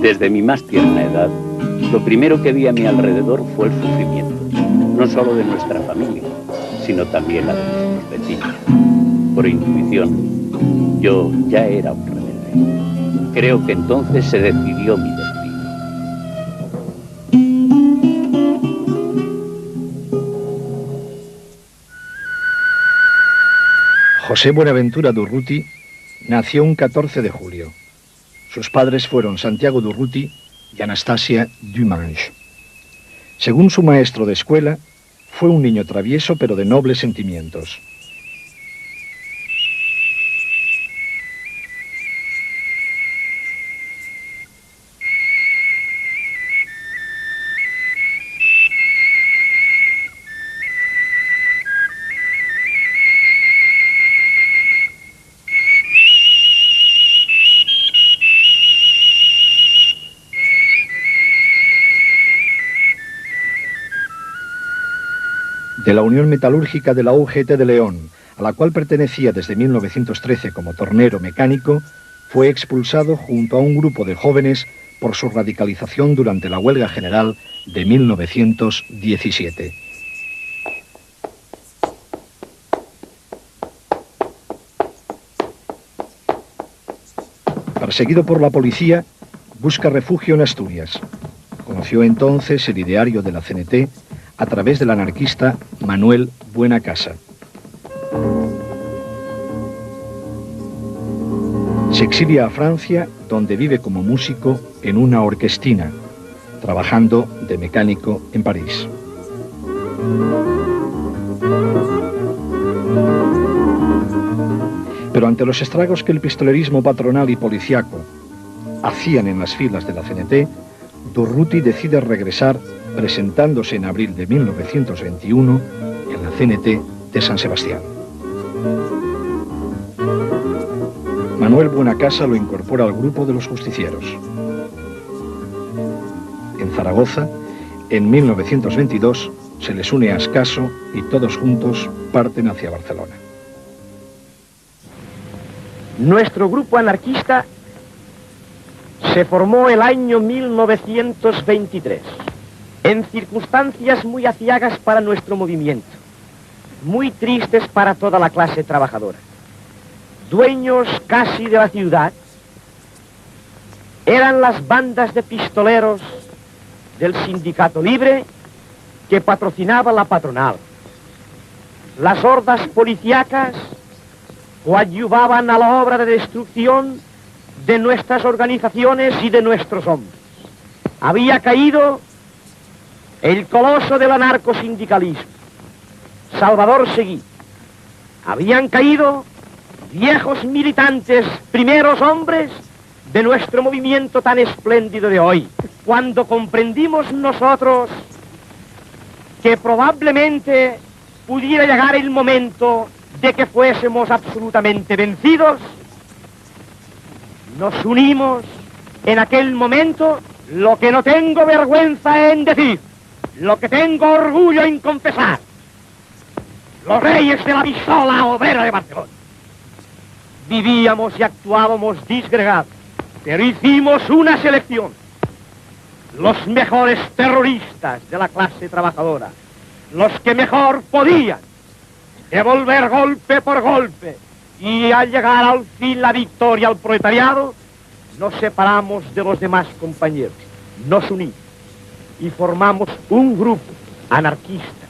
Desde mi más tierna edad, lo primero que vi a mi alrededor fue el sufrimiento, no solo de nuestra familia, sino también la de nuestros vecinos. Por intuición, yo ya era un rebelde. Creo que entonces se decidió mi destino. José Buenaventura Durruti nació un 14 de julio. Sus padres fueron Santiago Durruti y Anastasia Dumange. Según su maestro de escuela, fue un niño travieso pero de nobles sentimientos. De la Unión Metalúrgica de la UGT de León, a la cual pertenecía desde 1913 como tornero mecánico, fue expulsado junto a un grupo de jóvenes por su radicalización durante la huelga general de 1917. Perseguido por la policía, busca refugio en Asturias. Conoció entonces el ideario de la CNT a través del anarquista Manuel Buenacasa. Se exilia a Francia, donde vive como músico en una orquestina, trabajando de mecánico en París. Pero ante los estragos que el pistolerismo patronal y policiaco hacían en las filas de la CNT, Durruti decide regresar, presentándose en abril de 1921 en la CNT de San Sebastián. Manuel Buenacasa lo incorpora al grupo de los justicieros. En Zaragoza, en 1922, se les une a Ascaso y todos juntos parten hacia Barcelona. Nuestro grupo anarquista se formó el año 1923, en circunstancias muy aciagas para nuestro movimiento, muy tristes para toda la clase trabajadora. Dueños casi de la ciudad eran las bandas de pistoleros del Sindicato Libre que patrocinaba la patronal. Las hordas policíacas coadyuvaban a la obra de destrucción de nuestras organizaciones y de nuestros hombres. Había caído el coloso del anarcosindicalismo, Salvador Seguí. Habían caído viejos militantes, primeros hombres de nuestro movimiento tan espléndido de hoy. Cuando comprendimos nosotros que probablemente pudiera llegar el momento de que fuésemos absolutamente vencidos, nos unimos en aquel momento, lo que no tengo vergüenza en decir, lo que tengo orgullo en confesar, los reyes de la pistola obrera de Barcelona. Vivíamos y actuábamos disgregados, pero hicimos una selección. Los mejores terroristas de la clase trabajadora, los que mejor podían devolver golpe por golpe, y al llegar al fin la victoria al proletariado, nos separamos de los demás compañeros, nos unimos y formamos un grupo anarquista,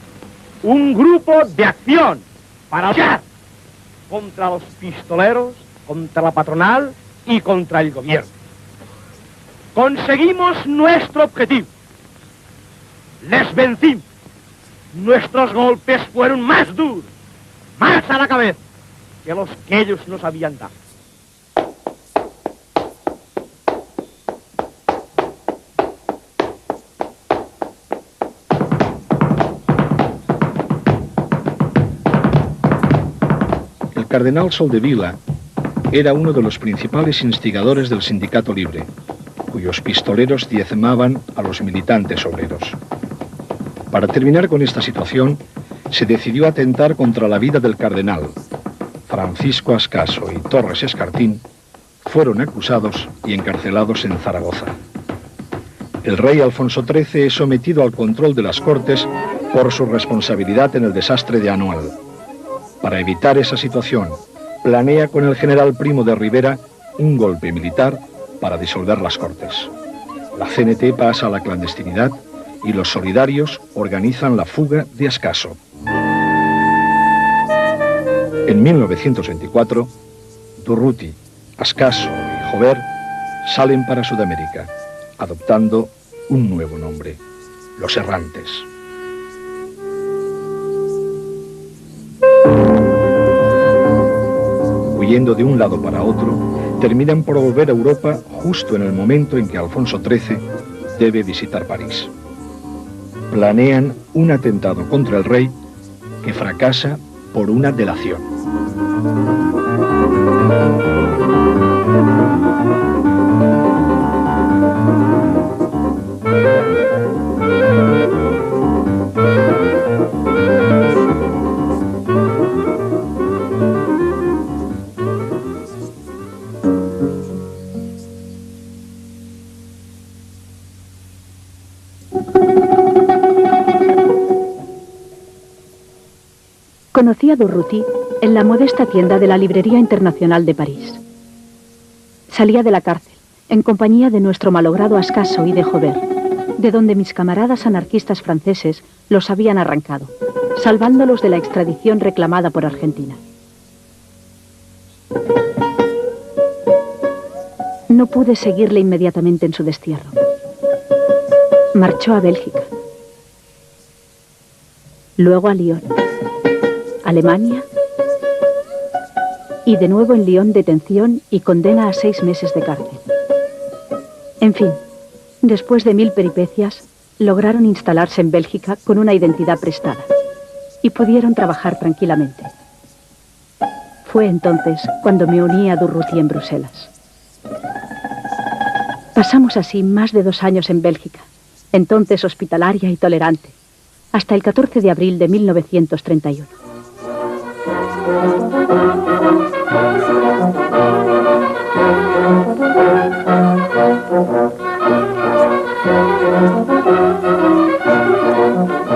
un grupo de acción para luchar contra los pistoleros, contra la patronal y contra el gobierno. Conseguimos nuestro objetivo, les vencimos, nuestros golpes fueron más duros, más a la cabeza que los que ellos nos habían dado. El cardenal Soldevila era uno de los principales instigadores del Sindicato Libre, cuyos pistoleros diezmaban a los militantes obreros. Para terminar con esta situación, se decidió atentar contra la vida del cardenal. Francisco Ascaso y Torres Escartín fueron acusados y encarcelados en Zaragoza. El rey Alfonso XIII es sometido al control de las Cortes por su responsabilidad en el desastre de Anual. Para evitar esa situación, planea con el general Primo de Rivera un golpe militar para disolver las Cortes. La CNT pasa a la clandestinidad y los solidarios organizan la fuga de Ascaso. En 1924, Durruti, Ascaso y Jover salen para Sudamérica, adoptando un nuevo nombre, los Errantes. Huyendo de un lado para otro, terminan por volver a Europa justo en el momento en que Alfonso XIII debe visitar París. Planean un atentado contra el rey que fracasa por una delación. Conocí a Durruti en la modesta tienda de la Librería Internacional de París. Salía de la cárcel, en compañía de nuestro malogrado Ascaso y de Jover, de donde mis camaradas anarquistas franceses los habían arrancado, salvándolos de la extradición reclamada por Argentina. No pude seguirle inmediatamente en su destierro. Marchó a Bélgica, luego a Lyon, Alemania, y de nuevo en Lyon detención y condena a 6 meses de cárcel. En fin, después de 1000 peripecias, lograron instalarse en Bélgica con una identidad prestada y pudieron trabajar tranquilamente. Fue entonces cuando me uní a Durruti en Bruselas. Pasamos así más de 2 años en Bélgica, entonces hospitalaria y tolerante, hasta el 14 de abril de 1931.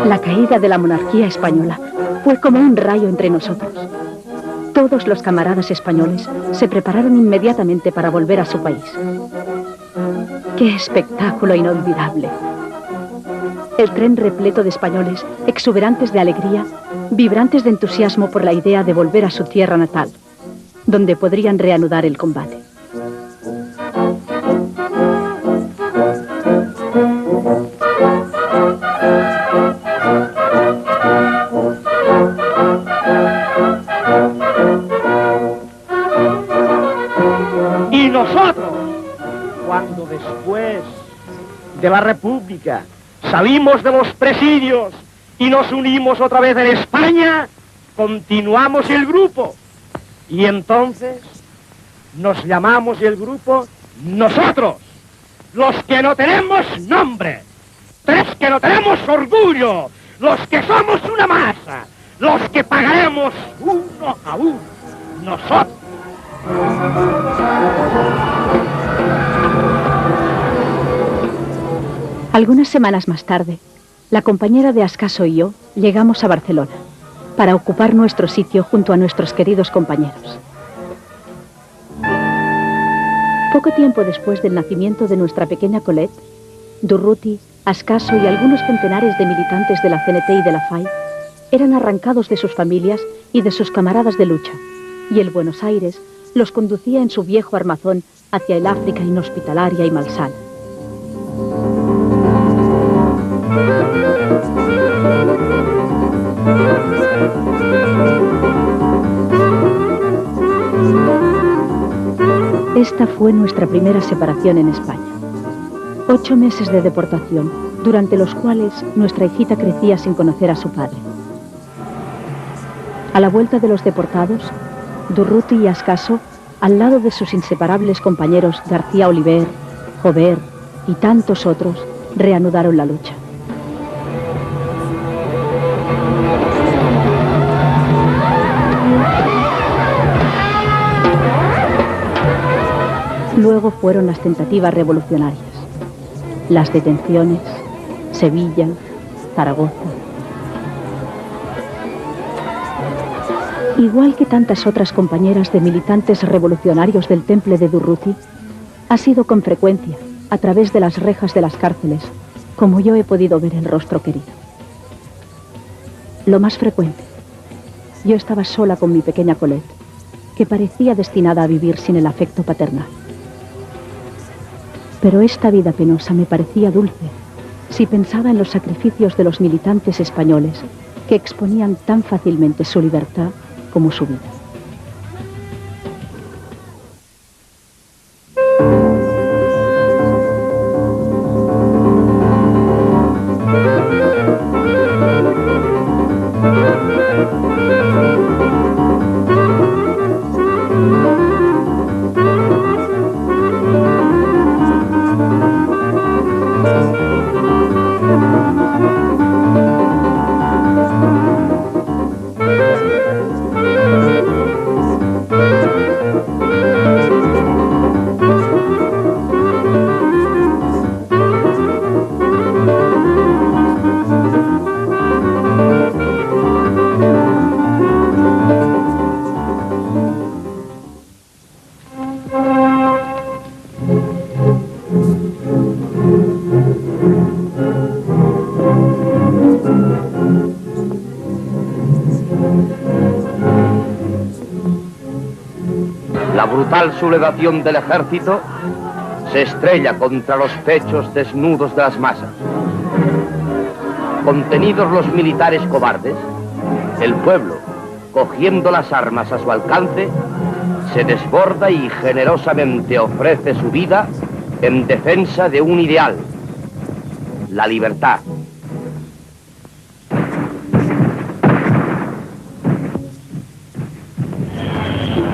La caída de la monarquía española fue como un rayo entre nosotros. Todos los camaradas españoles se prepararon inmediatamente para volver a su país. ¡Qué espectáculo inolvidable! El tren repleto de españoles, exuberantes de alegría, vibrantes de entusiasmo por la idea de volver a su tierra natal, donde podrían reanudar el combate. Y nosotros, cuando después de la República salimos de los presidios y nos unimos otra vez en España, continuamos el grupo. Y entonces nos llamamos el grupo nosotros, los que no tenemos nombre, los que no tenemos orgullo, los que somos una masa, los que pagaremos uno a uno, nosotros. Algunas semanas más tarde, la compañera de Ascaso y yo llegamos a Barcelona para ocupar nuestro sitio junto a nuestros queridos compañeros. Poco tiempo después del nacimiento de nuestra pequeña Colette, Durruti, Ascaso y algunos centenares de militantes de la CNT y de la FAI eran arrancados de sus familias y de sus camaradas de lucha, y el Buenos Aires los conducía en su viejo armazón hacia el África inhospitalaria y malsana. Esta fue nuestra primera separación en España. 8 meses de deportación, durante los cuales nuestra hijita crecía sin conocer a su padre. A la vuelta de los deportados, Durruti y Ascaso, al lado de sus inseparables compañeros García Oliver, Jover y tantos otros, reanudaron la lucha. Luego fueron las tentativas revolucionarias. las detenciones, Sevilla, Zaragoza. Igual que tantas otras compañeras de militantes revolucionarios del Temple de Durruti, ha sido con frecuencia, a través de las rejas de las cárceles, como yo he podido ver el rostro querido. Lo más frecuente, yo estaba sola con mi pequeña Colette, que parecía destinada a vivir sin el afecto paternal. Pero esta vida penosa me parecía dulce si pensaba en los sacrificios de los militantes españoles que exponían tan fácilmente su libertad como su vida. La brutal sublevación del ejército se estrella contra los pechos desnudos de las masas. Contenidos los militares cobardes, el pueblo, cogiendo las armas a su alcance, se desborda y generosamente ofrece su vida en defensa de un ideal, la libertad.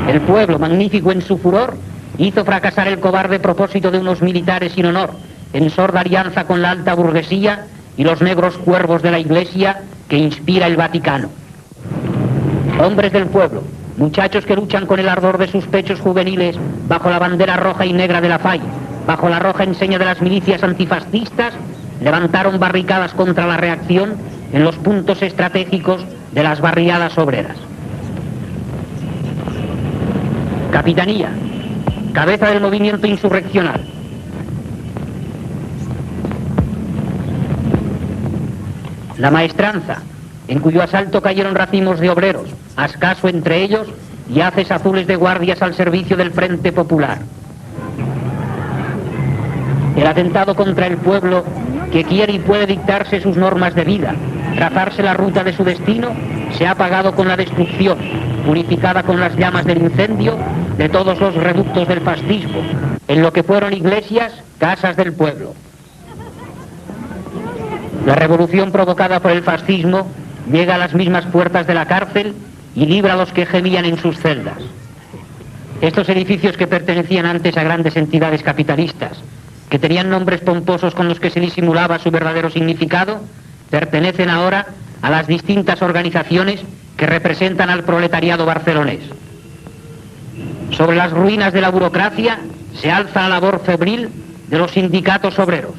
El pueblo, magnífico en su furor, hizo fracasar el cobarde propósito de unos militares sin honor, en sorda alianza con la alta burguesía y los negros cuervos de la Iglesia que inspira el Vaticano. Hombres del pueblo, muchachos que luchan con el ardor de sus pechos juveniles bajo la bandera roja y negra de la FAI, bajo la roja enseña de las milicias antifascistas, levantaron barricadas contra la reacción en los puntos estratégicos de las barriadas obreras. Capitanía, cabeza del movimiento insurreccional. La maestranza, en cuyo asalto cayeron racimos de obreros, escaso entre ellos, y haces azules de guardias al servicio del Frente Popular. El atentado contra el pueblo que quiere y puede dictarse sus normas de vida, trazarse la ruta de su destino, se ha pagado con la destrucción, purificada con las llamas del incendio de todos los reductos del fascismo, en lo que fueron iglesias, casas del pueblo. La revolución provocada por el fascismo llega a las mismas puertas de la cárcel y libra a los que gemían en sus celdas. Estos edificios que pertenecían antes a grandes entidades capitalistas, que tenían nombres pomposos con los que se disimulaba su verdadero significado, pertenecen ahora a las distintas organizaciones que representan al proletariado barcelonés. Sobre las ruinas de la burocracia se alza la labor febril de los sindicatos obreros.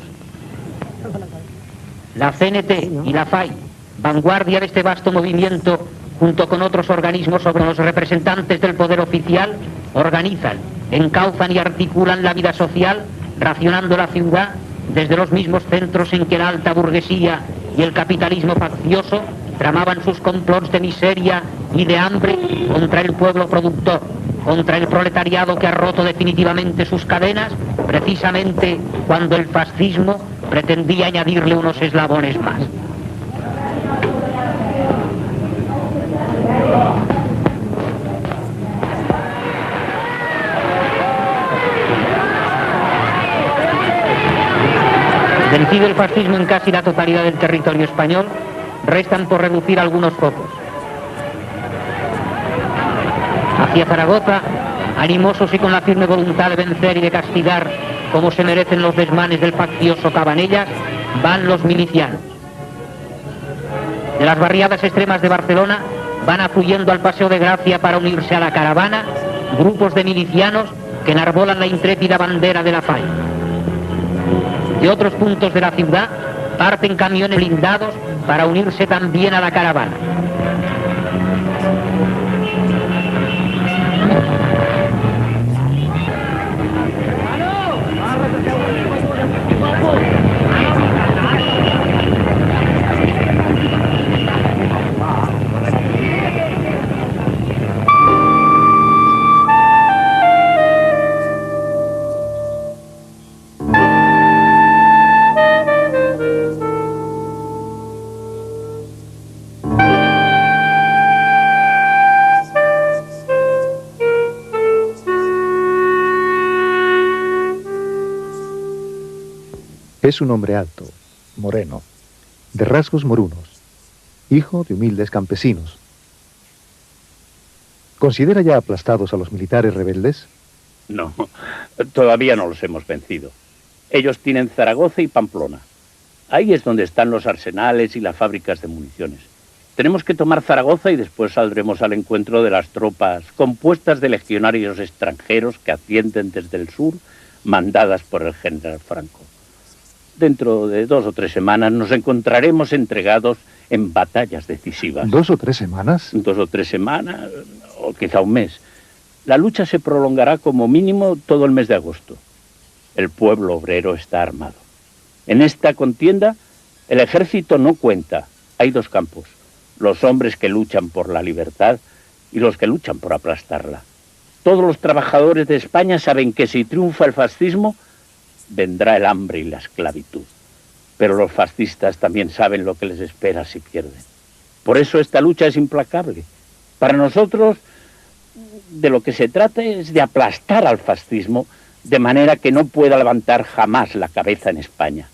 La CNT y la FAI, vanguardia de este vasto movimiento, junto con otros organismos sobre los representantes del poder oficial, organizan, encauzan y articulan la vida social, racionando la ciudad desde los mismos centros en que la alta burguesía y el capitalismo faccioso tramaban sus complots de miseria y de hambre contra el pueblo productor, contra el proletariado que ha roto definitivamente sus cadenas, precisamente cuando el fascismo pretendía añadirle unos eslabones más. Vencido el fascismo en casi la totalidad del territorio español, restan por reducir algunos focos. Hacia Zaragoza, animosos y con la firme voluntad de vencer y de castigar como se merecen los desmanes del faccioso Cabanellas, van los milicianos. De las barriadas extremas de Barcelona van afluyendo al Paseo de Gracia para unirse a la caravana grupos de milicianos que enarbolan la intrépida bandera de la FAI. De otros puntos de la ciudad parten camiones blindados para unirse también a la caravana. Es un hombre alto, moreno, de rasgos morunos, hijo de humildes campesinos. ¿Considera ya aplastados a los militares rebeldes? No, todavía no los hemos vencido. Ellos tienen Zaragoza y Pamplona. Ahí es donde están los arsenales y las fábricas de municiones. Tenemos que tomar Zaragoza y después saldremos al encuentro de las tropas compuestas de legionarios extranjeros que ascienden desde el sur, mandadas por el general Franco. Dentro de 2 o 3 semanas nos encontraremos entregados en batallas decisivas. ¿2 o 3 semanas? 2 o 3 semanas, o quizá un mes. La lucha se prolongará como mínimo todo el mes de agosto. El pueblo obrero está armado. En esta contienda, el ejército no cuenta. Hay 2 campos: los hombres que luchan por la libertad y los que luchan por aplastarla. Todos los trabajadores de España saben que si triunfa el fascismo, vendrá el hambre y la esclavitud. Pero los fascistas también saben lo que les espera si pierden. Por eso esta lucha es implacable. Para nosotros, de lo que se trata es de aplastar al fascismo de manera que no pueda levantar jamás la cabeza en España.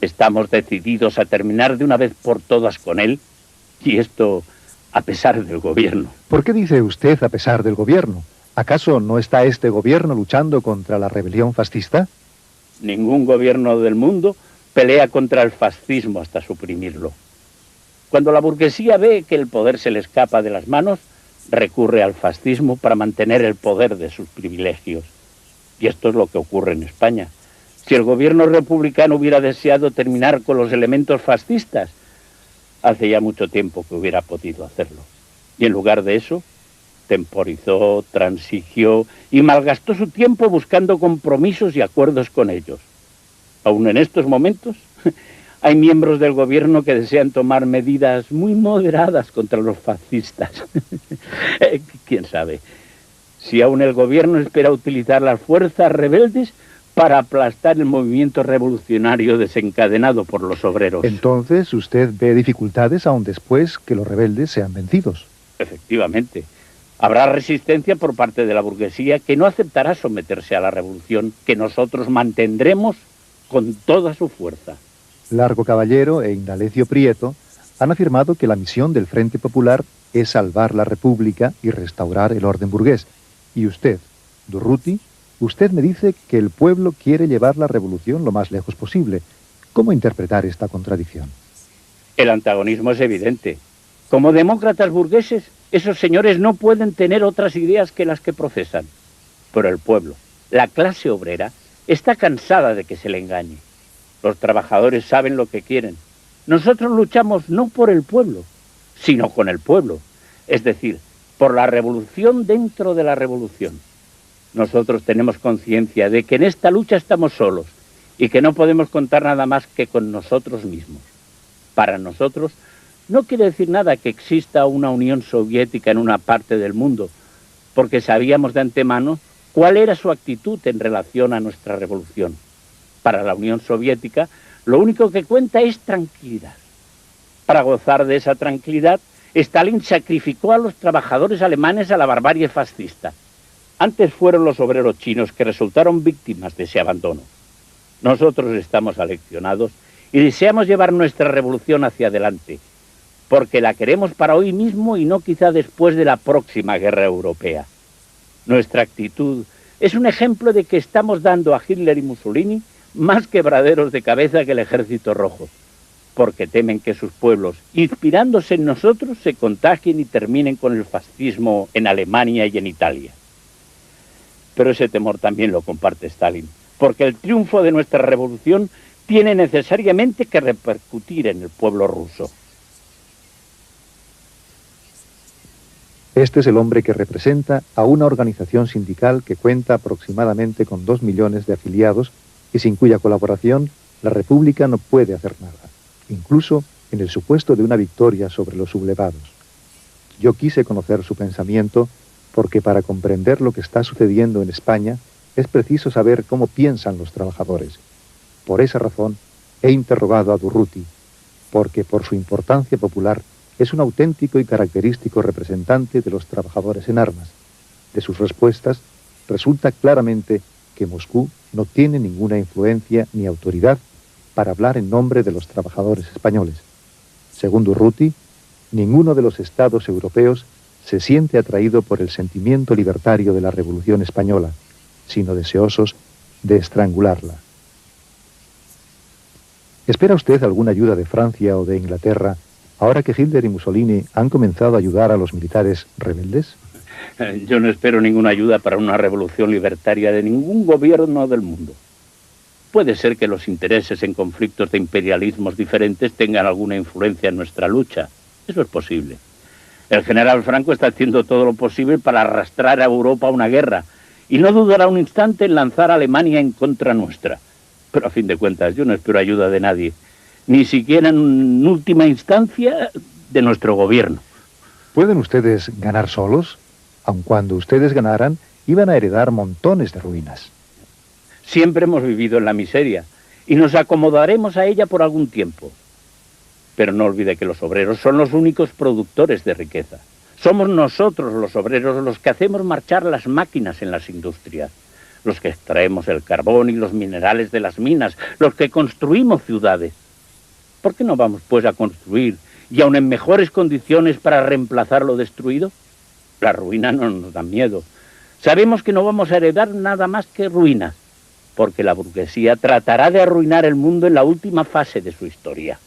Estamos decididos a terminar de una vez por todas con él, y esto a pesar del gobierno. ¿Por qué dice usted a pesar del gobierno? ¿Acaso no está este gobierno luchando contra la rebelión fascista? Ningún gobierno del mundo pelea contra el fascismo hasta suprimirlo. Cuando la burguesía ve que el poder se le escapa de las manos, recurre al fascismo para mantener el poder de sus privilegios. Y esto es lo que ocurre en España. Si el gobierno republicano hubiera deseado terminar con los elementos fascistas, hace ya mucho tiempo que hubiera podido hacerlo. Y en lugar de eso, temporizó, transigió y malgastó su tiempo buscando compromisos y acuerdos con ellos. Aún en estos momentos hay miembros del gobierno que desean tomar medidas muy moderadas contra los fascistas. ¿Quién sabe? Si aún el gobierno espera utilizar las fuerzas rebeldes para aplastar el movimiento revolucionario desencadenado por los obreros. Entonces, usted ve dificultades aún después que los rebeldes sean vencidos. Efectivamente. Habrá resistencia por parte de la burguesía que no aceptará someterse a la revolución, que nosotros mantendremos con toda su fuerza. Largo Caballero e Indalecio Prieto han afirmado que la misión del Frente Popular es salvar la República y restaurar el orden burgués. Y usted, Durruti, usted me dice que el pueblo quiere llevar la revolución lo más lejos posible. ¿Cómo interpretar esta contradicción? El antagonismo es evidente. Como demócratas burgueses, esos señores no pueden tener otras ideas que las que profesan. Pero el pueblo, la clase obrera, está cansada de que se le engañe. Los trabajadores saben lo que quieren. Nosotros luchamos no por el pueblo, sino con el pueblo. Es decir, por la revolución dentro de la revolución. Nosotros tenemos conciencia de que en esta lucha estamos solos y que no podemos contar nada más que con nosotros mismos. Para nosotros, no quiere decir nada que exista una Unión Soviética en una parte del mundo, porque sabíamos de antemano cuál era su actitud en relación a nuestra revolución. Para la Unión Soviética, lo único que cuenta es tranquilidad. Para gozar de esa tranquilidad, Stalin sacrificó a los trabajadores alemanes a la barbarie fascista. Antes fueron los obreros chinos que resultaron víctimas de ese abandono. Nosotros estamos aleccionados y deseamos llevar nuestra revolución hacia adelante, porque la queremos para hoy mismo y no quizá después de la próxima guerra europea. Nuestra actitud es un ejemplo de que estamos dando a Hitler y Mussolini más quebraderos de cabeza que el Ejército Rojo, porque temen que sus pueblos, inspirándose en nosotros, se contagien y terminen con el fascismo en Alemania y en Italia. Pero ese temor también lo comparte Stalin. porque el triunfo de nuestra revolución tiene necesariamente que repercutir en el pueblo ruso. Este es el hombre que representa a una organización sindical que cuenta aproximadamente con 2 millones de afiliados y sin cuya colaboración la República no puede hacer nada, incluso en el supuesto de una victoria sobre los sublevados. Yo quise conocer su pensamiento porque para comprender lo que está sucediendo en España es preciso saber cómo piensan los trabajadores. Por esa razón he interrogado a Durruti, porque por su importancia popular es un auténtico y característico representante de los trabajadores en armas. De sus respuestas resulta claramente que Moscú no tiene ninguna influencia ni autoridad para hablar en nombre de los trabajadores españoles. Según Durruti, ninguno de los estados europeos se siente atraído por el sentimiento libertario de la Revolución Española, sino deseosos de estrangularla. ¿Espera usted alguna ayuda de Francia o de Inglaterra ahora que Hitler y Mussolini han comenzado a ayudar a los militares rebeldes? Yo no espero ninguna ayuda para una revolución libertaria de ningún gobierno del mundo. Puede ser que los intereses en conflictos de imperialismos diferentes tengan alguna influencia en nuestra lucha. Eso es posible. El general Franco está haciendo todo lo posible para arrastrar a Europa a una guerra y no dudará un instante en lanzar a Alemania en contra nuestra. Pero a fin de cuentas yo no espero ayuda de nadie, ni siquiera en última instancia de nuestro gobierno. ¿Pueden ustedes ganar solos? Aun cuando ustedes ganaran, iban a heredar montones de ruinas. Siempre hemos vivido en la miseria y nos acomodaremos a ella por algún tiempo. Pero no olvide que los obreros son los únicos productores de riqueza. Somos nosotros los obreros los que hacemos marchar las máquinas en las industrias, los que extraemos el carbón y los minerales de las minas, los que construimos ciudades. ¿Por qué no vamos pues a construir y aun en mejores condiciones para reemplazar lo destruido? La ruina no nos da miedo. Sabemos que no vamos a heredar nada más que ruinas, porque la burguesía tratará de arruinar el mundo en la última fase de su historia.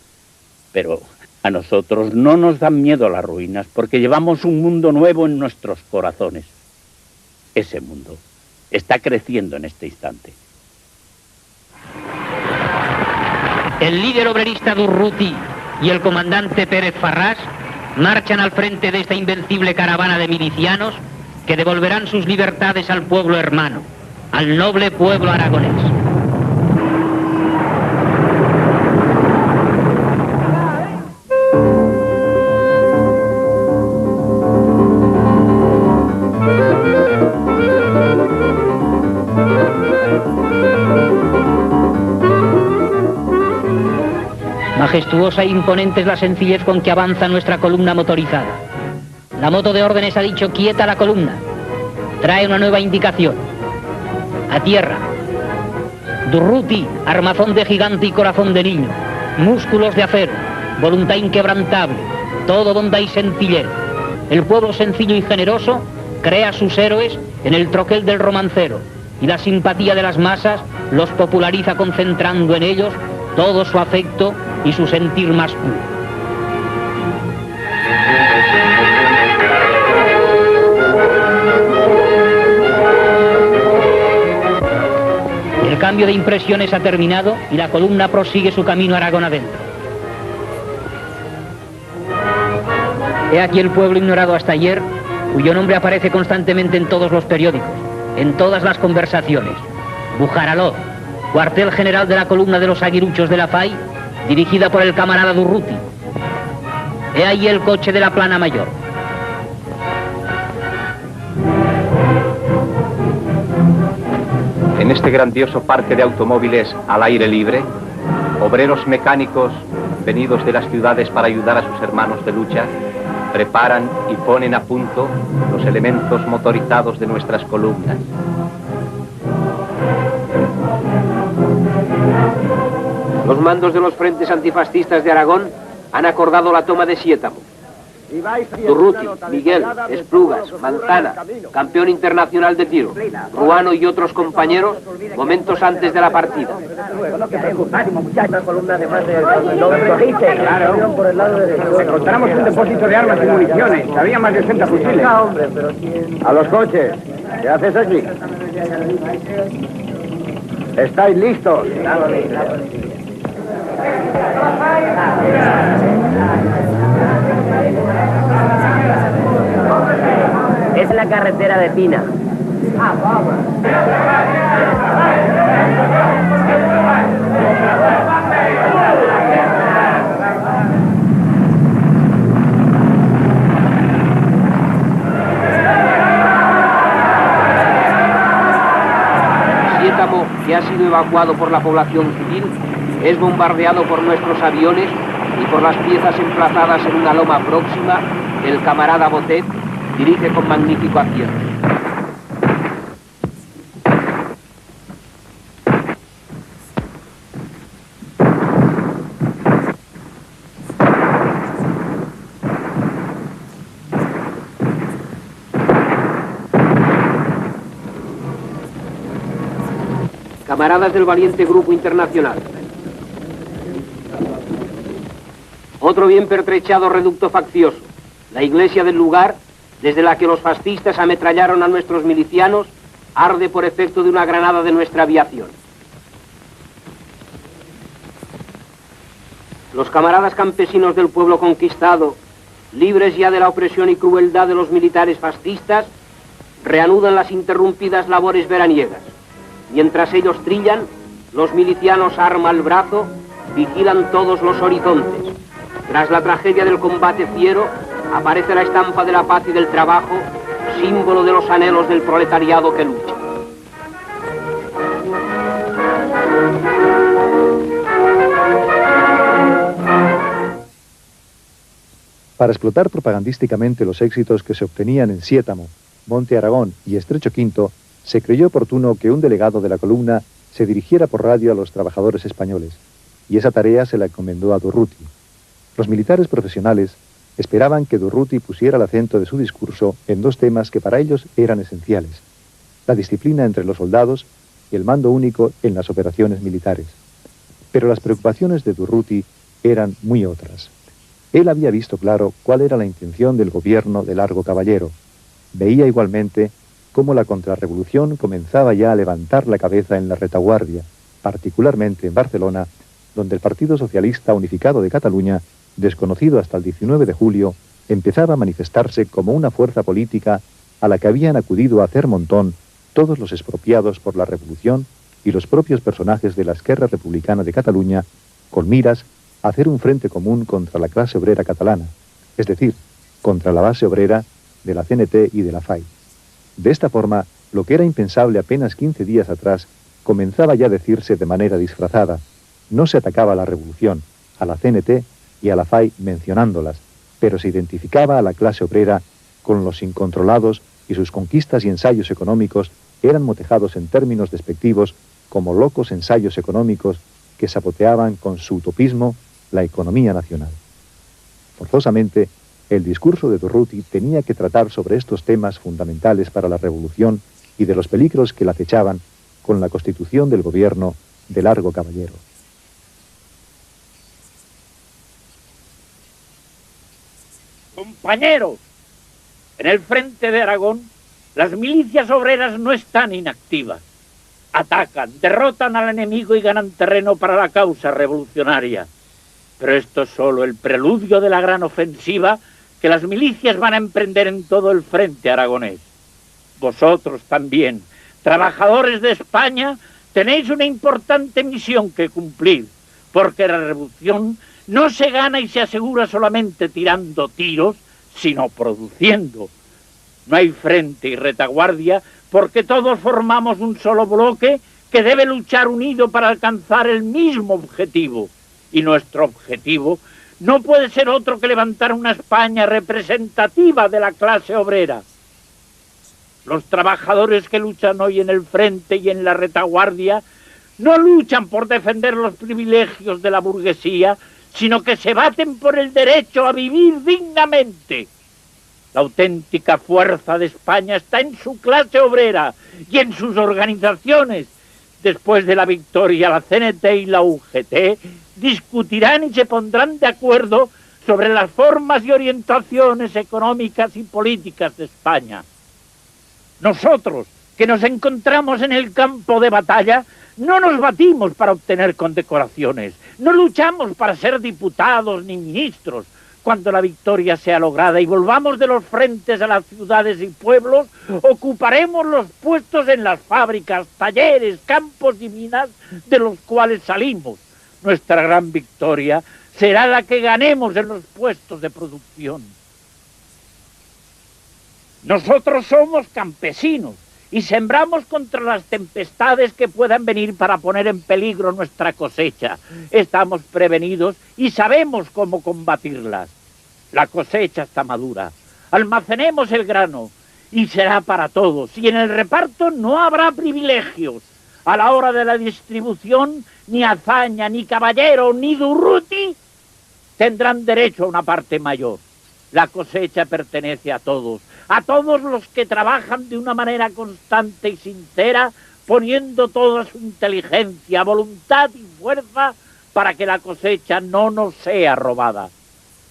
Pero a nosotros no nos dan miedo las ruinas, porque llevamos un mundo nuevo en nuestros corazones. Ese mundo está creciendo en este instante. El líder obrerista Durruti y el comandante Pérez Farrás marchan al frente de esta invencible caravana de milicianos que devolverán sus libertades al pueblo hermano, al noble pueblo aragonés. Majestuosa e imponente es la sencillez con que avanza nuestra columna motorizada. La moto de órdenes ha dicho quieta la columna. Trae una nueva indicación. A tierra. Durruti, armazón de gigante y corazón de niño. Músculos de acero. Voluntad inquebrantable. Todo bondad y sencillez. El pueblo sencillo y generoso crea sus héroes en el troquel del romancero. Y la simpatía de las masas los populariza concentrando en ellos todo su afecto y su sentir más puro. El cambio de impresiones ha terminado y la columna prosigue su camino a Aragón adentro. He aquí el pueblo ignorado hasta ayer, cuyo nombre aparece constantemente en todos los periódicos, en todas las conversaciones. Bujaraló, cuartel general de la columna de los aguiruchos de la FAI, dirigida por el camarada Durruti. He ahí el coche de la plana mayor. En este grandioso parque de automóviles al aire libre, obreros mecánicos venidos de las ciudades para ayudar a sus hermanos de lucha, preparan y ponen a punto los elementos motorizados de nuestras columnas. Los mandos de los frentes antifascistas de Aragón han acordado la toma de Siétamo. Durruti, Miguel, Esplugas, Manzana, campeón internacional de tiro, Ruano y otros compañeros, momentos antes de la partida. Encontramos un depósito de armas y municiones. Había más de 80 fusiles. A los coches. ¿Qué haces aquí? ¿Estáis listos? Es la carretera de Pina. Siétamo, que ha sido evacuado por la población civil, es bombardeado por nuestros aviones y por las piezas emplazadas en una loma próxima. El camarada Botet dirige con magnífico acierto. Camaradas del valiente Grupo Internacional. Otro bien pertrechado reducto faccioso, la iglesia del lugar, desde la que los fascistas ametrallaron a nuestros milicianos, arde por efecto de una granada de nuestra aviación. Los camaradas campesinos del pueblo conquistado, libres ya de la opresión y crueldad de los militares fascistas, reanudan las interrumpidas labores veraniegas. Mientras ellos trillan, los milicianos arma el brazo, vigilan todos los horizontes. Tras la tragedia del combate fiero, aparece la estampa de la paz y del trabajo, símbolo de los anhelos del proletariado que lucha. Para explotar propagandísticamente los éxitos que se obtenían en Siétamo, Monte Aragón y Estrecho Quinto, se creyó oportuno que un delegado de la columna se dirigiera por radio a los trabajadores españoles, y esa tarea se la encomendó a Durruti. Los militares profesionales esperaban que Durruti pusiera el acento de su discurso en dos temas que para ellos eran esenciales: la disciplina entre los soldados y el mando único en las operaciones militares. Pero las preocupaciones de Durruti eran muy otras. Él había visto claro cuál era la intención del gobierno de Largo Caballero. Veía igualmente cómo la contrarrevolución comenzaba ya a levantar la cabeza en la retaguardia, particularmente en Barcelona, donde el Partido Socialista Unificado de Cataluña, desconocido hasta el 19 de julio, empezaba a manifestarse como una fuerza política a la que habían acudido a hacer montón todos los expropiados por la revolución y los propios personajes de la Esquerra Republicana de Cataluña, con miras a hacer un frente común contra la clase obrera catalana, es decir, contra la base obrera de la CNT y de la FAI. De esta forma, lo que era impensable apenas 15 días atrás, comenzaba ya a decirse de manera disfrazada. No se atacaba a la revolución, a la CNT y a la FAI mencionándolas, pero se identificaba a la clase obrera con los incontrolados, y sus conquistas y ensayos económicos eran motejados en términos despectivos como locos ensayos económicos que saboteaban con su utopismo la economía nacional. Forzosamente, el discurso de Durruti tenía que tratar sobre estos temas fundamentales para la revolución y de los peligros que la acechaban con la constitución del gobierno de Largo Caballero. Compañeros, en el frente de Aragón, las milicias obreras no están inactivas. Atacan, derrotan al enemigo y ganan terreno para la causa revolucionaria. Pero esto es solo el preludio de la gran ofensiva que las milicias van a emprender en todo el frente aragonés. Vosotros también, trabajadores de España, tenéis una importante misión que cumplir, porque la revolución no se gana y se asegura solamente tirando tiros, sino produciendo. No hay frente y retaguardia porque todos formamos un solo bloque que debe luchar unido para alcanzar el mismo objetivo. Y nuestro objetivo no puede ser otro que levantar una España representativa de la clase obrera. Los trabajadores que luchan hoy en el frente y en la retaguardia no luchan por defender los privilegios de la burguesía, sino que se baten por el derecho a vivir dignamente. La auténtica fuerza de España está en su clase obrera y en sus organizaciones. Después de la victoria, la CNT y la UGT discutirán y se pondrán de acuerdo sobre las formas y orientaciones económicas y políticas de España. Nosotros, que nos encontramos en el campo de batalla, no nos batimos para obtener condecoraciones, no luchamos para ser diputados ni ministros. Cuando la victoria sea lograda y volvamos de los frentes a las ciudades y pueblos, ocuparemos los puestos en las fábricas, talleres, campos y minas de los cuales salimos. Nuestra gran victoria será la que ganemos en los puestos de producción. Nosotros somos campesinos y sembramos contra las tempestades que puedan venir para poner en peligro nuestra cosecha. Estamos prevenidos y sabemos cómo combatirlas. La cosecha está madura. Almacenemos el grano y será para todos. Y en el reparto no habrá privilegios. A la hora de la distribución, ni Azaña, ni Caballero, ni Durruti tendrán derecho a una parte mayor. La cosecha pertenece a todos los que trabajan de una manera constante y sincera, poniendo toda su inteligencia, voluntad y fuerza para que la cosecha no nos sea robada.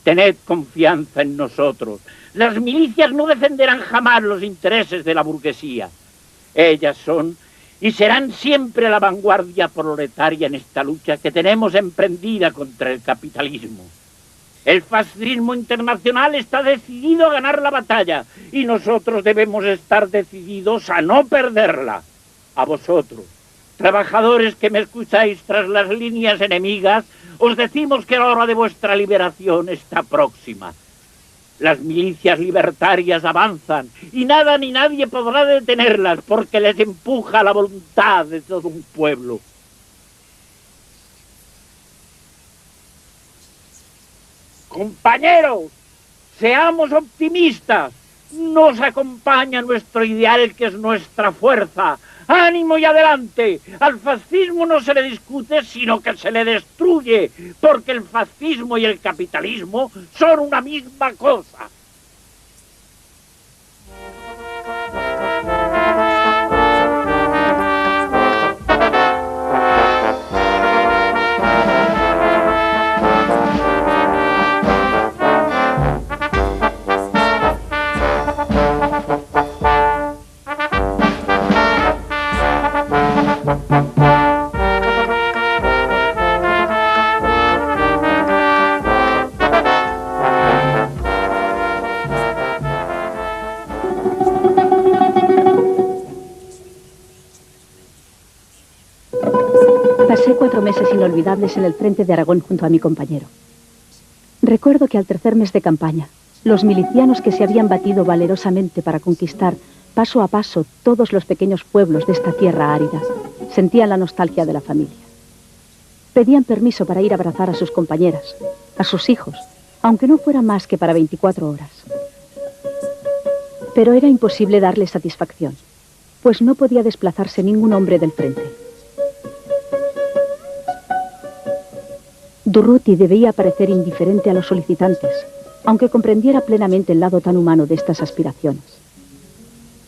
Tened confianza en nosotros. Las milicias no defenderán jamás los intereses de la burguesía. Ellas son y serán siempre la vanguardia proletaria en esta lucha que tenemos emprendida contra el capitalismo. El fascismo internacional está decidido a ganar la batalla y nosotros debemos estar decididos a no perderla. A vosotros, trabajadores que me escucháis tras las líneas enemigas, os decimos que la hora de vuestra liberación está próxima. Las milicias libertarias avanzan y nada ni nadie podrá detenerlas porque les empuja la voluntad de todo un pueblo. Compañeros, seamos optimistas. Nos acompaña nuestro ideal, que es nuestra fuerza. ¡Ánimo y adelante! Al fascismo no se le discute, sino que se le destruye, porque el fascismo y el capitalismo son una misma cosa. Pasé 4 meses inolvidables en el frente de Aragón junto a mi compañero. Recuerdo que al tercer mes de campaña, los milicianos que se habían batido valerosamente para conquistar paso a paso todos los pequeños pueblos de esta tierra árida, sentían la nostalgia de la familia. Pedían permiso para ir a abrazar a sus compañeras, a sus hijos, aunque no fuera más que para 24 horas. Pero era imposible darles satisfacción, pues no podía desplazarse ningún hombre del frente. Durruti debía parecer indiferente a los solicitantes, aunque comprendiera plenamente el lado tan humano de estas aspiraciones.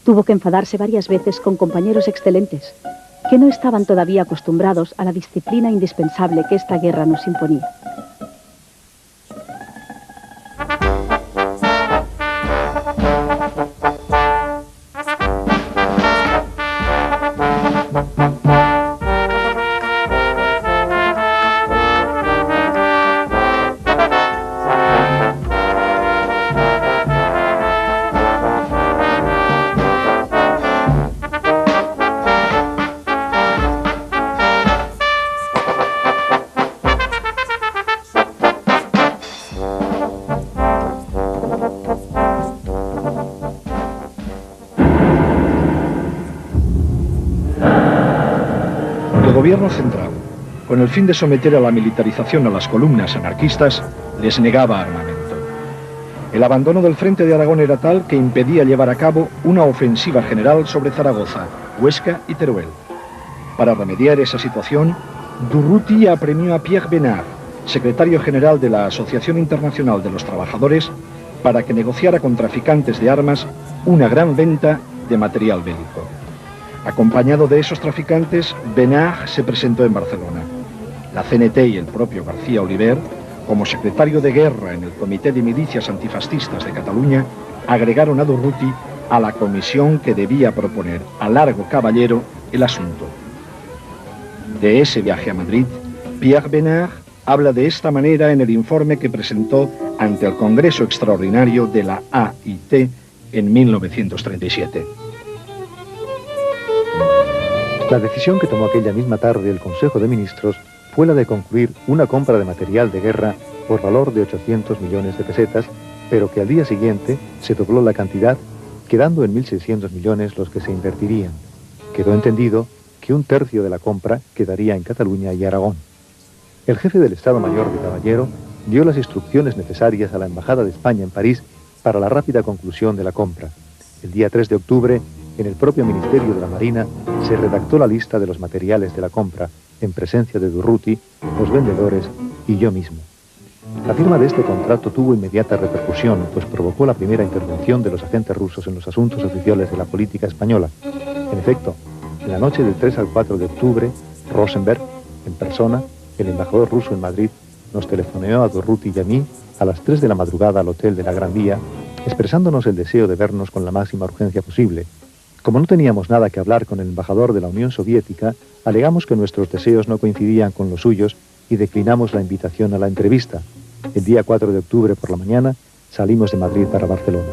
Tuvo que enfadarse varias veces con compañeros excelentes, que no estaban todavía acostumbrados a la disciplina indispensable que esta guerra nos imponía. El gobierno central, con el fin de someter a la militarización a las columnas anarquistas, les negaba armamento. El abandono del frente de Aragón era tal que impedía llevar a cabo una ofensiva general sobre Zaragoza, Huesca y Teruel. Para remediar esa situación, Durruti apremió a Pierre Benard, secretario general de la Asociación Internacional de los Trabajadores, para que negociara con traficantes de armas una gran venta de material bélico. Acompañado de esos traficantes, Benard se presentó en Barcelona. La CNT y el propio García Oliver, como secretario de guerra en el Comité de Milicias Antifascistas de Cataluña, agregaron a Durruti a la comisión que debía proponer a Largo Caballero el asunto. De ese viaje a Madrid, Pierre Bénard habla de esta manera en el informe que presentó ante el Congreso Extraordinario de la AIT en 1937. La decisión que tomó aquella misma tarde el Consejo de Ministros fue la de concluir una compra de material de guerra por valor de 800 millones de pesetas, pero que al día siguiente se dobló la cantidad, quedando en 1.600 millones los que se invertirían. Quedó entendido que un tercio de la compra quedaría en Cataluña y Aragón. El jefe del Estado Mayor de Caballero dio las instrucciones necesarias a la Embajada de España en París para la rápida conclusión de la compra. El día 3 de octubre, en el propio Ministerio de la Marina, se redactó la lista de los materiales de la compra, en presencia de Durruti, los vendedores y yo mismo. La firma de este contrato tuvo inmediata repercusión, pues provocó la primera intervención de los agentes rusos en los asuntos oficiales de la política española. En efecto, en la noche del 3 al 4 de octubre, Rosenberg, en persona, el embajador ruso en Madrid, nos telefoneó a Durruti y a mí a las 3 de la madrugada al hotel de la Gran Vía, expresándonos el deseo de vernos con la máxima urgencia posible. Como no teníamos nada que hablar con el embajador de la Unión Soviética, alegamos que nuestros deseos no coincidían con los suyos y declinamos la invitación a la entrevista. El día 4 de octubre por la mañana salimos de Madrid para Barcelona.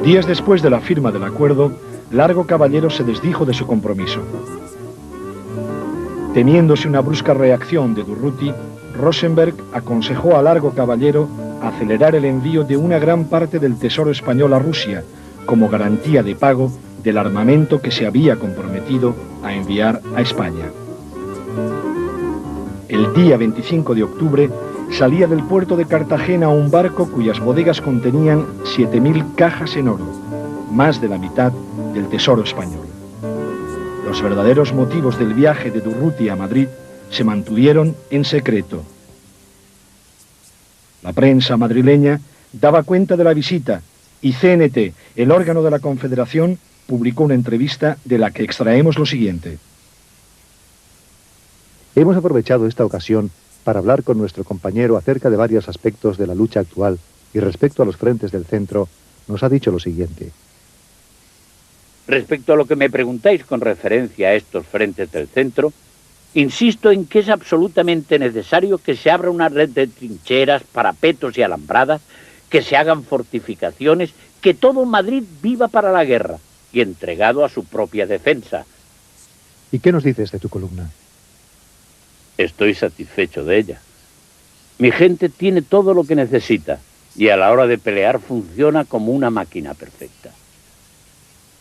Días después de la firma del acuerdo, Largo Caballero se desdijo de su compromiso. Temiéndose una brusca reacción de Durruti, Rosenberg aconsejó a Largo Caballero acelerar el envío de una gran parte del tesoro español a Rusia, como garantía de pago del armamento que se había comprometido a enviar a España. El día 25 de octubre salía del puerto de Cartagena un barco cuyas bodegas contenían 7.000 cajas en oro, más de la mitad del tesoro español. Los verdaderos motivos del viaje de Durruti a Madrid se mantuvieron en secreto. La prensa madrileña daba cuenta de la visita y CNT, el órgano de la Confederación, publicó una entrevista de la que extraemos lo siguiente. Hemos aprovechado esta ocasión para hablar con nuestro compañero acerca de varios aspectos de la lucha actual y respecto a los frentes del centro, nos ha dicho lo siguiente. Respecto a lo que me preguntáis con referencia a estos frentes del centro, insisto en que es absolutamente necesario que se abra una red de trincheras, parapetos y alambradas, que se hagan fortificaciones, que todo Madrid viva para la guerra y entregado a su propia defensa. ¿Y qué nos dices de tu columna? Estoy satisfecho de ella. Mi gente tiene todo lo que necesita y a la hora de pelear funciona como una máquina perfecta.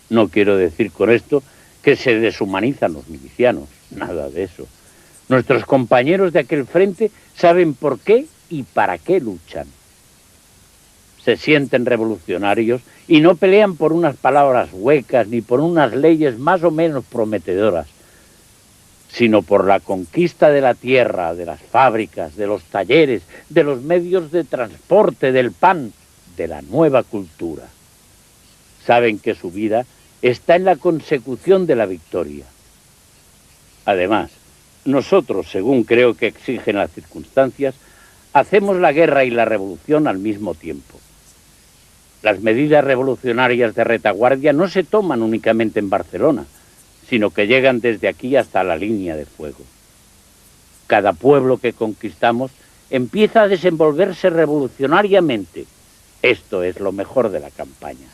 No quiero decir con esto que se deshumanizan los milicianos, nada de eso. Nuestros compañeros de aquel frente saben por qué y para qué luchan. Se sienten revolucionarios y no pelean por unas palabras huecas ni por unas leyes más o menos prometedoras, sino por la conquista de la tierra, de las fábricas, de los talleres, de los medios de transporte, del pan, de la nueva cultura. Saben que su vida está en la consecución de la victoria. Además, nosotros, según creo que exigen las circunstancias, hacemos la guerra y la revolución al mismo tiempo. Las medidas revolucionarias de retaguardia no se toman únicamente en Barcelona, sino que llegan desde aquí hasta la línea de fuego. Cada pueblo que conquistamos empieza a desenvolverse revolucionariamente. Esto es lo mejor de la campaña.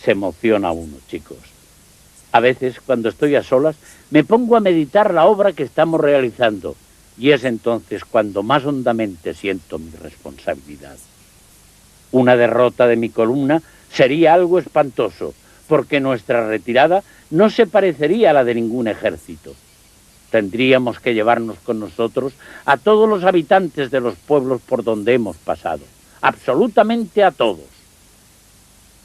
Se emociona uno, chicos. A veces, cuando estoy a solas, me pongo a meditar la obra que estamos realizando, y es entonces cuando más hondamente siento mi responsabilidad. Una derrota de mi columna sería algo espantoso, porque nuestra retirada no se parecería a la de ningún ejército. Tendríamos que llevarnos con nosotros a todos los habitantes de los pueblos por donde hemos pasado, absolutamente a todos.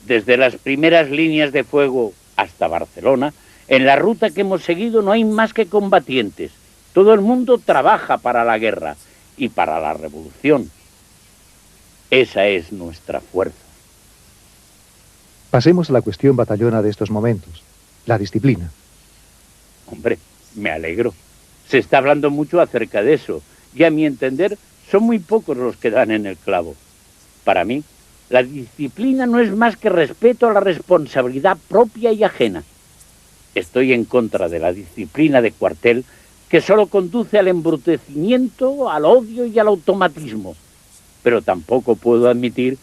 Desde las primeras líneas de fuego hasta Barcelona, en la ruta que hemos seguido no hay más que combatientes. Todo el mundo trabaja para la guerra y para la revolución. Esa es nuestra fuerza. Pasemos a la cuestión batallona de estos momentos, la disciplina. Hombre, me alegro. Se está hablando mucho acerca de eso, y a mi entender son muy pocos los que dan en el clavo. Para mí, la disciplina no es más que respeto a la responsabilidad propia y ajena. Estoy en contra de la disciplina de cuartel que solo conduce al embrutecimiento, al odio y al automatismo. Pero tampoco puedo admitir,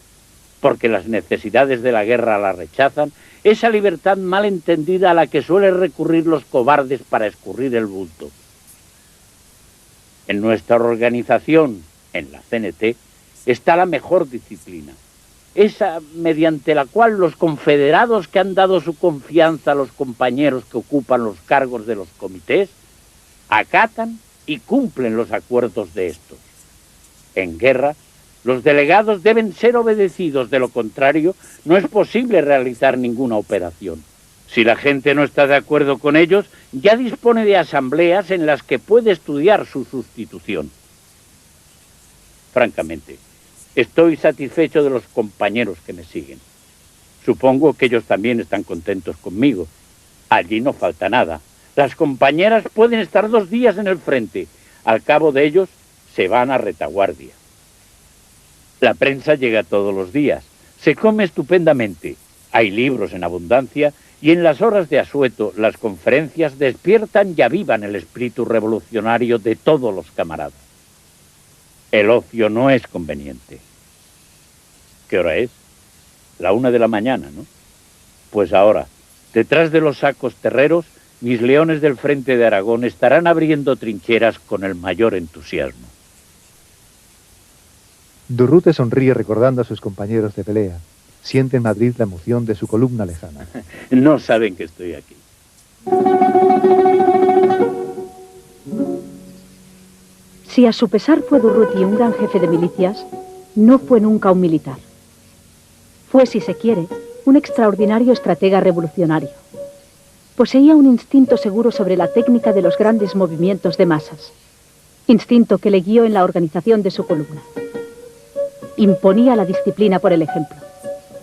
porque las necesidades de la guerra la rechazan, esa libertad mal entendida a la que suelen recurrir los cobardes para escurrir el bulto. En nuestra organización, en la CNT, está la mejor disciplina, esa mediante la cual los confederados que han dado su confianza a los compañeros que ocupan los cargos de los comités, acatan y cumplen los acuerdos de estos. En guerra, los delegados deben ser obedecidos, de lo contrario, no es posible realizar ninguna operación. Si la gente no está de acuerdo con ellos, ya dispone de asambleas en las que puede estudiar su sustitución. Francamente, estoy satisfecho de los compañeros que me siguen. Supongo que ellos también están contentos conmigo. Allí no falta nada. Las compañeras pueden estar 2 días en el frente. Al cabo de ellos, se van a retaguardia. La prensa llega todos los días. Se come estupendamente. Hay libros en abundancia y en las horas de asueto las conferencias despiertan y avivan el espíritu revolucionario de todos los camaradas. El ocio no es conveniente. ¿Qué hora es? La 1 de la mañana, ¿no? Pues ahora, detrás de los sacos terreros, mis leones del frente de Aragón estarán abriendo trincheras con el mayor entusiasmo. Durruti sonríe recordando a sus compañeros de pelea. Siente en Madrid la emoción de su columna lejana. No saben que estoy aquí. Si a su pesar fue Durruti un gran jefe de milicias, no fue nunca un militar. Fue, si se quiere, un extraordinario estratega revolucionario. Poseía un instinto seguro sobre la técnica de los grandes movimientos de masas, instinto que le guió en la organización de su columna. Imponía la disciplina por el ejemplo,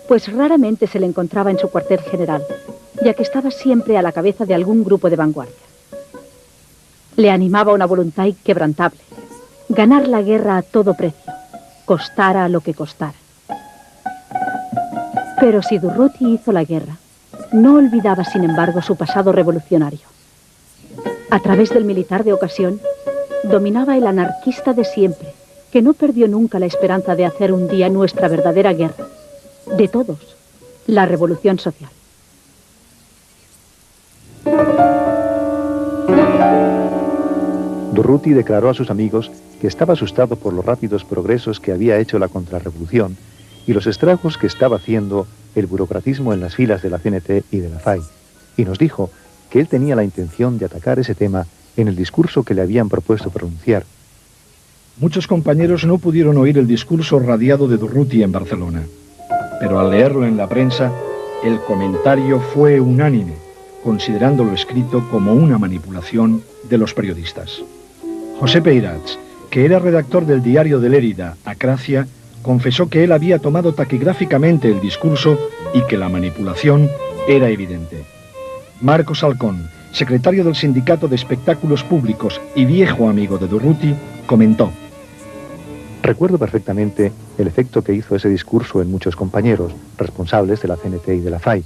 pues raramente se le encontraba en su cuartel general, ya que estaba siempre a la cabeza de algún grupo de vanguardia. Le animaba una voluntad inquebrantable, ganar la guerra a todo precio, costara lo que costara. Pero si Durruti hizo la guerra, no olvidaba, sin embargo, su pasado revolucionario. A través del militar de ocasión, dominaba el anarquista de siempre, que no perdió nunca la esperanza de hacer un día nuestra verdadera guerra, de todos, la revolución social. Durruti declaró a sus amigos que estaba asustado por los rápidos progresos que había hecho la contrarrevolución y los estragos que estaba haciendo el burocratismo en las filas de la CNT y de la FAI, y nos dijo que él tenía la intención de atacar ese tema en el discurso que le habían propuesto pronunciar. Muchos compañeros no pudieron oír el discurso radiado de Durruti en Barcelona, pero al leerlo en la prensa, el comentario fue unánime, considerando lo escrito como una manipulación de los periodistas. José Peirats, que era redactor del diario de Lérida, Acracia, confesó que él había tomado taquigráficamente el discurso y que la manipulación era evidente. Marcos Halcón, secretario del Sindicato de Espectáculos Públicos y viejo amigo de Durruti, comentó: recuerdo perfectamente el efecto que hizo ese discurso en muchos compañeros, responsables de la CNT y de la FAI.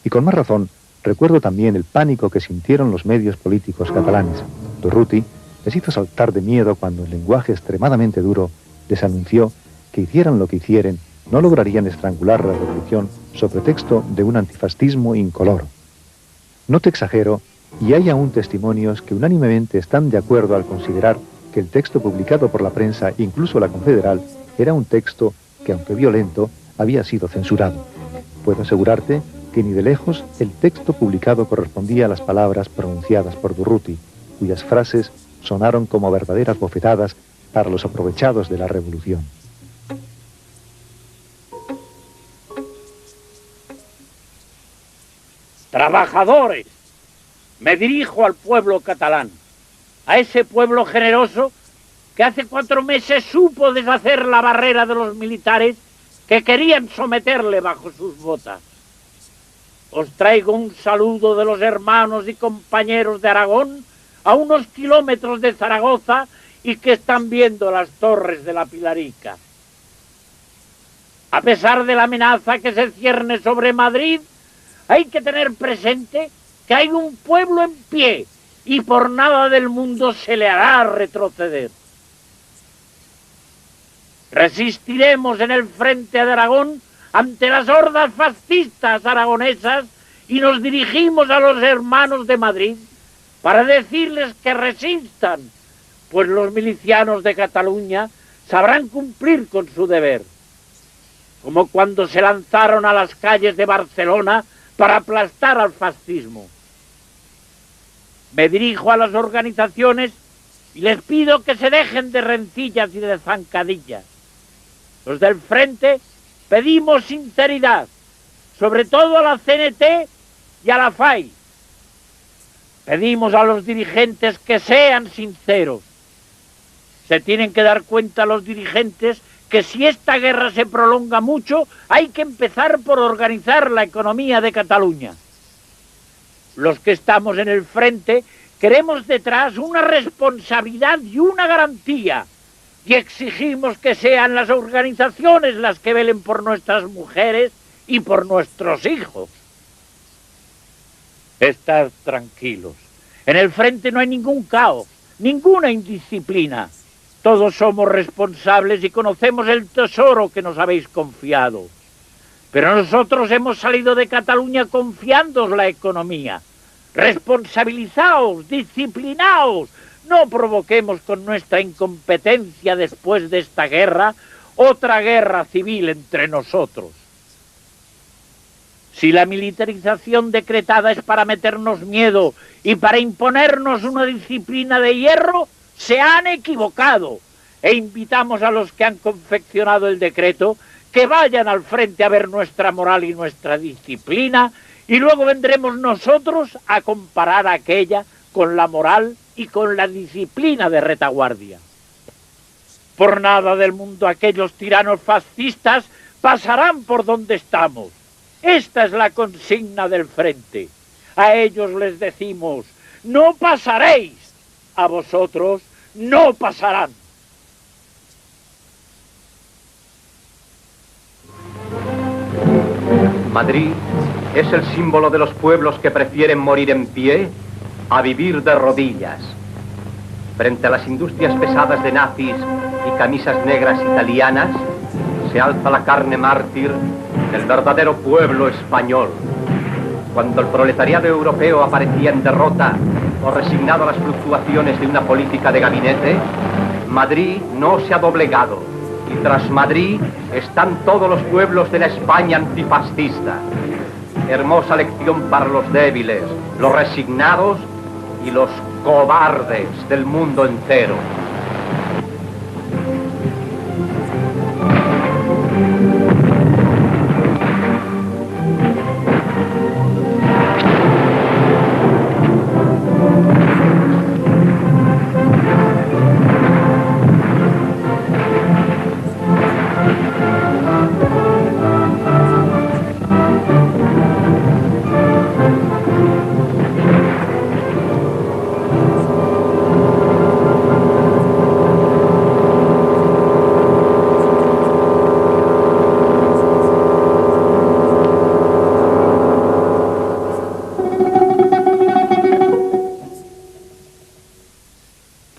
Y con más razón, recuerdo también el pánico que sintieron los medios políticos catalanes. Durruti les hizo saltar de miedo cuando en lenguaje extremadamente duro les anunció que hicieran lo que hicieren, no lograrían estrangular la revolución sobre pretexto de un antifascismo incoloro. No te exagero, y hay aún testimonios que unánimemente están de acuerdo al considerar que el texto publicado por la prensa, incluso la confederal, era un texto que, aunque violento, había sido censurado. Puedo asegurarte que ni de lejos el texto publicado correspondía a las palabras pronunciadas por Durruti, cuyas frases sonaron como verdaderas bofetadas para los aprovechados de la revolución. Trabajadores, me dirijo al pueblo catalán, a ese pueblo generoso que hace 4 meses supo deshacer la barrera de los militares que querían someterle bajo sus botas. Os traigo un saludo de los hermanos y compañeros de Aragón a unos kilómetros de Zaragoza y que están viendo las torres de la Pilarica. A pesar de la amenaza que se cierne sobre Madrid, hay que tener presente que hay un pueblo en pie y por nada del mundo se le hará retroceder. Resistiremos en el frente de Aragón ante las hordas fascistas aragonesas y nos dirigimos a los hermanos de Madrid para decirles que resistan, pues los milicianos de Cataluña sabrán cumplir con su deber, como cuando se lanzaron a las calles de Barcelona para aplastar al fascismo. Me dirijo a las organizaciones y les pido que se dejen de rencillas y de zancadillas. Los del frente pedimos sinceridad, sobre todo a la CNT y a la FAI. Pedimos a los dirigentes que sean sinceros. Se tienen que dar cuenta los dirigentes que si esta guerra se prolonga mucho, hay que empezar por organizar la economía de Cataluña. Los que estamos en el frente queremos detrás una responsabilidad y una garantía, y exigimos que sean las organizaciones las que velen por nuestras mujeres y por nuestros hijos. Estad tranquilos. En el frente no hay ningún caos, ninguna indisciplina. Todos somos responsables y conocemos el tesoro que nos habéis confiado. Pero nosotros hemos salido de Cataluña confiándoos la economía. Responsabilizaos, disciplinaos. No provoquemos con nuestra incompetencia después de esta guerra otra guerra civil entre nosotros. Si la militarización decretada es para meternos miedo y para imponernos una disciplina de hierro, se han equivocado, e invitamos a los que han confeccionado el decreto que vayan al frente a ver nuestra moral y nuestra disciplina, y luego vendremos nosotros a comparar aquella con la moral y con la disciplina de retaguardia. Por nada del mundo aquellos tiranos fascistas pasarán por donde estamos. Esta es la consigna del frente. A ellos les decimos: no pasaréis. A vosotros no pasarán. Madrid es el símbolo de los pueblos que prefieren morir en pie a vivir de rodillas. Frente a las industrias pesadas de nazis y camisas negras italianas, se alza la carne mártir del verdadero pueblo español. Cuando el proletariado europeo aparecía en derrota o resignado a las fluctuaciones de una política de gabinete, Madrid no se ha doblegado, y tras Madrid están todos los pueblos de la España antifascista. Hermosa lección para los débiles, los resignados y los cobardes del mundo entero.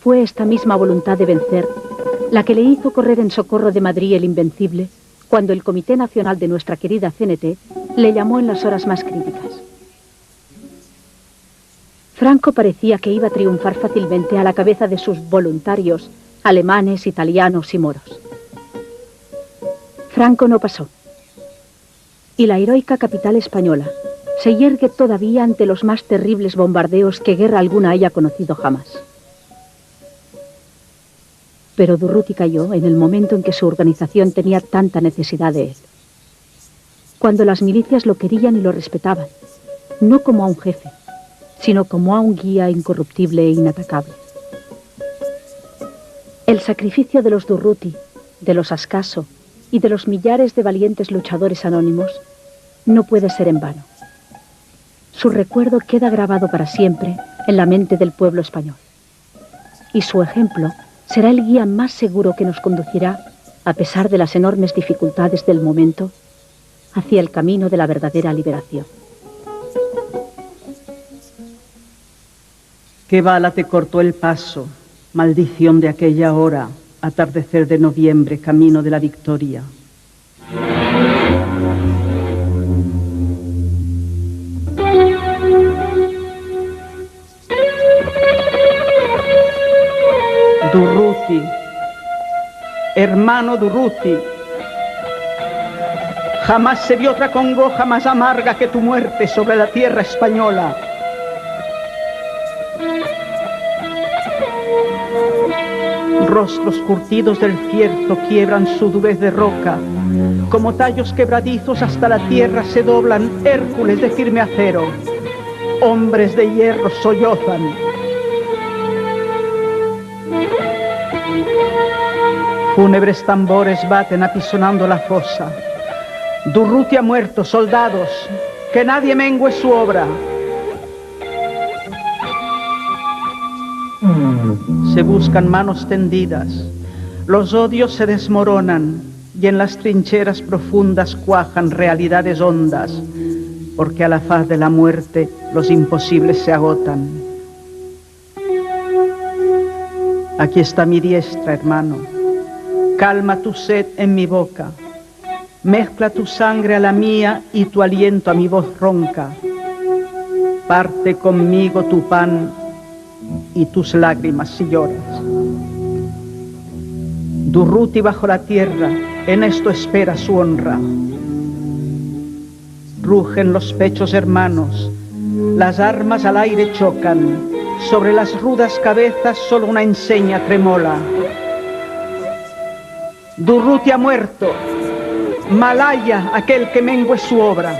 Fue esta misma voluntad de vencer la que le hizo correr en socorro de Madrid el Invencible cuando el Comité Nacional de nuestra querida CNT le llamó en las horas más críticas. Franco parecía que iba a triunfar fácilmente a la cabeza de sus voluntarios alemanes, italianos y moros. Franco no pasó. Y la heroica capital española se yergue todavía ante los más terribles bombardeos que guerra alguna haya conocido jamás. Pero Durruti cayó en el momento en que su organización tenía tanta necesidad de él. Cuando las milicias lo querían y lo respetaban, no como a un jefe, sino como a un guía incorruptible e inatacable. El sacrificio de los Durruti, de los Ascaso y de los millares de valientes luchadores anónimos no puede ser en vano. Su recuerdo queda grabado para siempre en la mente del pueblo español. Y su ejemplo será el guía más seguro que nos conducirá, a pesar de las enormes dificultades del momento, hacia el camino de la verdadera liberación. Qué bala te cortó el paso, maldición de aquella hora, atardecer de noviembre, camino de la victoria. Durruti, hermano Durruti, jamás se vio otra congoja más amarga que tu muerte sobre la tierra española. Rostros curtidos del cierzo quiebran su durez de roca, como tallos quebradizos hasta la tierra se doblan Hércules de firme acero, hombres de hierro sollozan. Fúnebres tambores baten apisonando la fosa. Durruti ha muerto, soldados, que nadie mengue su obra. Se buscan manos tendidas, los odios se desmoronan y en las trincheras profundas cuajan realidades hondas, porque a la faz de la muerte los imposibles se agotan. Aquí está mi diestra, hermano. Calma tu sed en mi boca. Mezcla tu sangre a la mía y tu aliento a mi voz ronca. Parte conmigo tu pan y tus lágrimas si lloras. Durruti bajo la tierra, en esto espera su honra. Rugen los pechos hermanos, las armas al aire chocan, sobre las rudas cabezas solo una enseña tremola. Durruti ha muerto, malhaya aquel que mengue su obra.